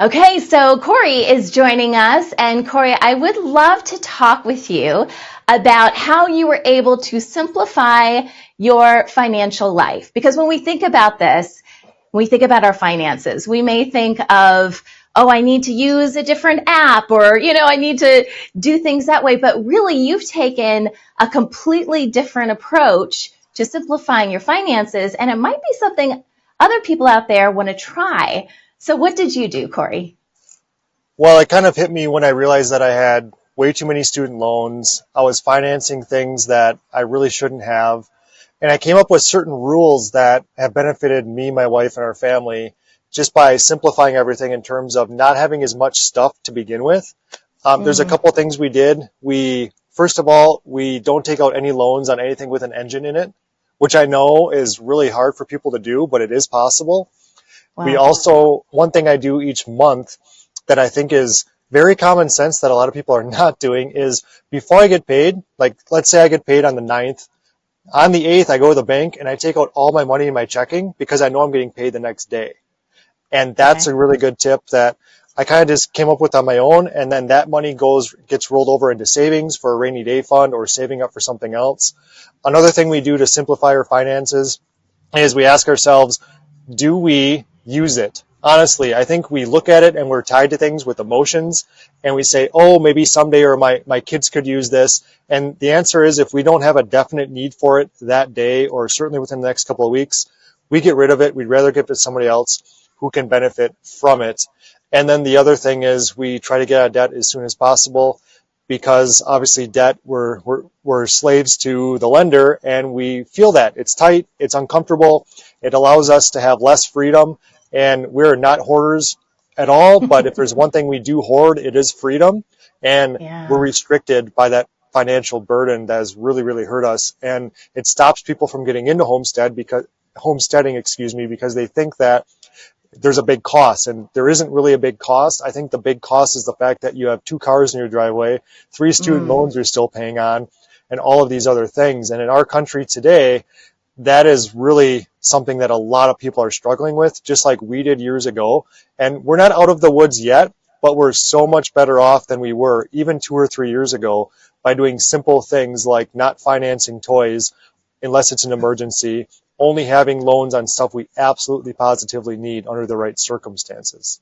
Okay, so Corey is joining us. And Corey, I would love to talk with you about how you were able to simplify your financial life. Because when we think about this, when we think about our finances, we may think of, oh, I need to use a different app or, I need to do things that way. But really, you've taken a completely different approach to simplifying your finances. And it might be something other people out there want to try. So what did you do, Corey? Well, it kind of hit me when I realized that I had way too many student loans. I was financing things that I really shouldn't have. And I came up with certain rules that have benefited me, my wife, and our family just by simplifying everything in terms of not having as much stuff to begin with. There's a couple of things we did. First of all, we don't take out any loans on anything with an engine in it, which I know is really hard for people to do, but it is possible. We Wow. also, one thing I do each month that I think is very common sense that a lot of people are not doing is before I get paid, like let's say I get paid on the 9th, on the 8th I go to the bank and I take out all my money in my checking because I know I'm getting paid the next day. And that's Okay. a really good tip that I kind of just came up with on my own, and then that money gets rolled over into savings for a rainy day fund or saving up for something else. Another thing we do to simplify our finances is we ask ourselves, do we use it? Honestly, I think we look at it and we're tied to things with emotions and we say, oh, maybe someday or my kids could use this. And the answer is if we don't have a definite need for it that day or certainly within the next couple of weeks, we get rid of it. We'd rather give it to somebody else who can benefit from it. And then the other thing is we try to get out of debt as soon as possible because obviously debt, we're slaves to the lender and we feel that. It's tight, it's uncomfortable, it allows us to have less freedom, and we're not hoarders at all, but if there's one thing we do hoard, it is freedom, and we're Yeah. restricted by that financial burden that has really, really hurt us, and it stops people from getting into homesteading, because they think that there's a big cost, and there isn't really a big cost. I think the big cost is the fact that you have 2 cars in your driveway, 3 student loans you're still paying on, and all of these other things. And in our country today, that is really something that a lot of people are struggling with, just like we did years ago. And we're not out of the woods yet, but we're so much better off than we were even 2 or 3 years ago by doing simple things like not financing toys unless it's an emergency, only having loans on stuff we absolutely positively need under the right circumstances.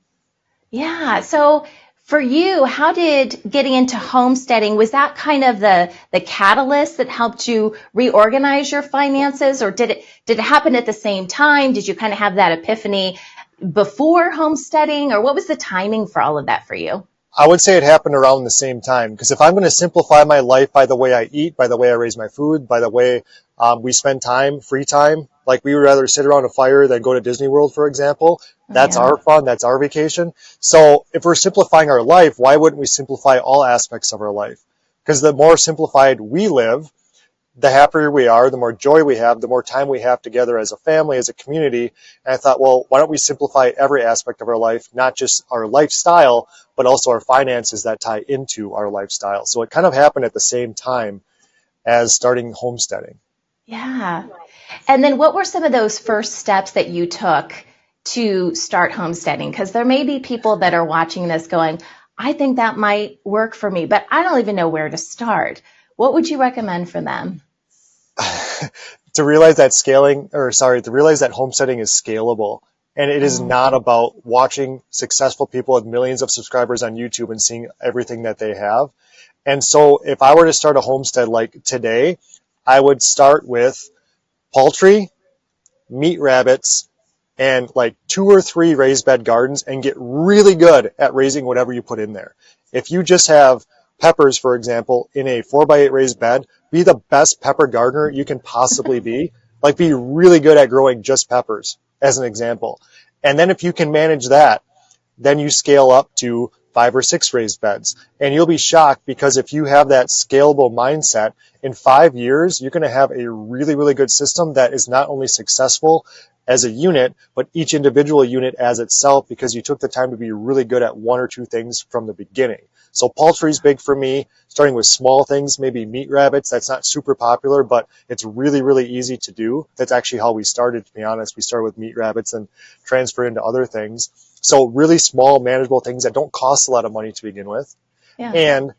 Yeah. So for you, how did getting into homesteading, was that kind of the catalyst that helped you reorganize your finances, or did it happen at the same time? Did you kind of have that epiphany before homesteading, or what was the timing for all of that for you? I would say it happened around the same time, because if I'm going to simplify my life by the way I eat, by the way I raise my food, by the way we spend time, free time, like we would rather sit around a fire than go to Disney World, for example. Oh, That's yeah. our fun, that's our vacation. So if we're simplifying our life, why wouldn't we simplify all aspects of our life? Because the more simplified we live, the happier we are, the more joy we have, the more time we have together as a family, as a community. And I thought, well, why don't we simplify every aspect of our life, not just our lifestyle, but also our finances that tie into our lifestyle. So it kind of happened at the same time as starting homesteading. Yeah. And then what were some of those first steps that you took to start homesteading? Because there may be people that are watching this going, I think that might work for me, but I don't even know where to start. What would you recommend for them? To realize that to realize that homesteading is scalable. And it is Mm, not about watching successful people with millions of subscribers on YouTube and seeing everything that they have. And so if I were to start a homestead like today, I would start with poultry, meat rabbits, and like 2 or 3 raised bed gardens and get really good at raising whatever you put in there. If you just have peppers, for example, in a 4x8 raised bed, be the best pepper gardener you can possibly be. Like be really good at growing just peppers, as an example. And then if you can manage that, then you scale up to 5 or 6 raised beds. And you'll be shocked because if you have that scalable mindset, in 5 years, you're going to have a really, really good system that is not only successful as a unit, but each individual unit as itself because you took the time to be really good at 1 or 2 things from the beginning. So poultry is big for me, starting with small things, maybe meat rabbits. That's not super popular, but it's really, really easy to do. That's actually how we started, to be honest. We started with meat rabbits and transferred into other things. So really small, manageable things that don't cost a lot of money to begin with. Yeah. And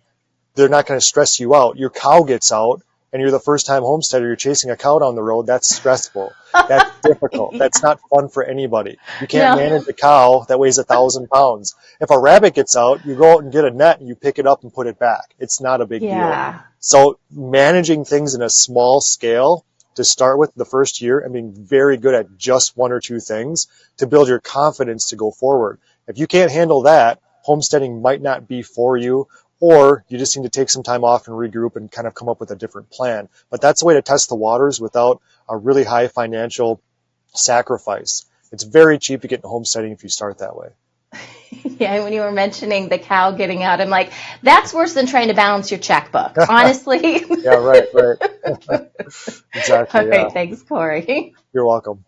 they're not going to stress you out. Your cow gets out and you're the first time homesteader, you're chasing a cow down the road. That's stressful. That's difficult. Yeah. That's not fun for anybody. You can't No. manage a cow that weighs 1,000 pounds. If a rabbit gets out, you go out and get a net and you pick it up and put it back. It's not a big Yeah. deal. So managing things in a small scale to start with the first year and being very good at just one or two things to build your confidence to go forward. If you can't handle that, homesteading might not be for you, or you just need to take some time off and regroup and kind of come up with a different plan. But that's a way to test the waters without a really high financial sacrifice. It's very cheap to get into homesteading if you start that way. Yeah, when you were mentioning the cow getting out, I'm like, that's worse than trying to balance your checkbook, honestly. Yeah, right. Exactly. All right, Yeah. thanks, Corey. You're welcome.